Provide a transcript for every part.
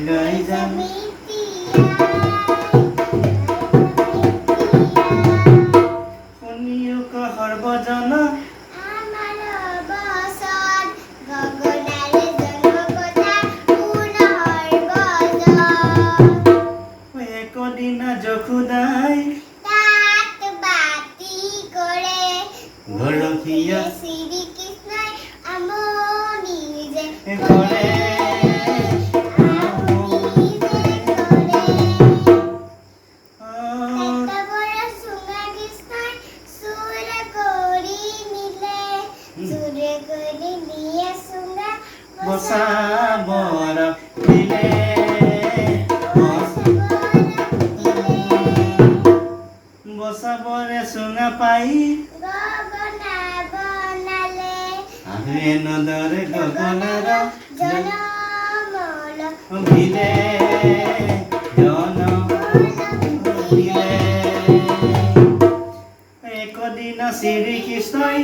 গাই যাম শুনিও সৰ্বজন একদিনা যশোদাই গৰখীয়া শ্ৰীকৃষ্ণই আমনি যে কৰে বচাবৰ দিলে বচাবৰে চুঙা পাই আহে নদৰে গগনাৰ ভিলে ভিলে একদিনা শ্ৰীকৃষ্ণই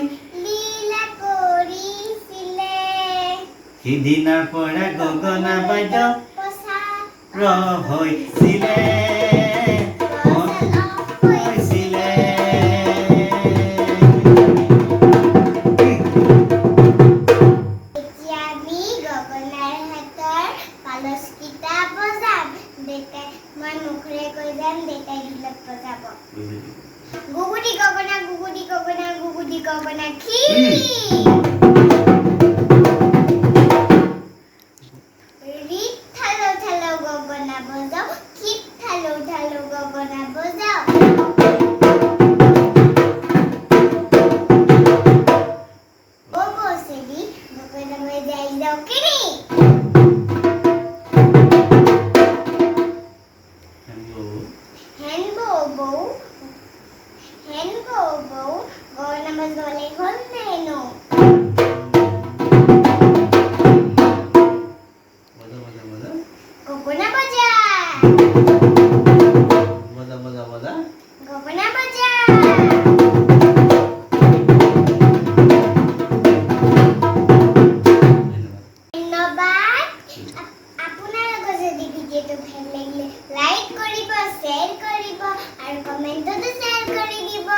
সিদিনাৰ পৰা গগনা বাদ্য হৈছিলে হৈছিলে এতিয়া আমি গগনাৰ হাতৰ পালচকিটা বজাম দেউতাই মই মুখেৰে কৈ যাম দেউতাই ঢোলত বজাব গুগুটি গগনা গুগুটি গগনা গুগুটি গগনা কি গগনা বজাও কি থালো থালো গগনা বজাও ও বসেলি গগনা বজাই দাও কিনি হেন বউ গগনা বজালে হল নেনো গগনা বজা গগনা বজা ধন্যবাদ আপোনালোকৰ যদি ভিডিঅ'টো ভাল লাগিলে লাইক কৰিব শ্বেয়াৰ কৰিব আৰু কমেণ্টতো শ্বেয়াৰ কৰি দিব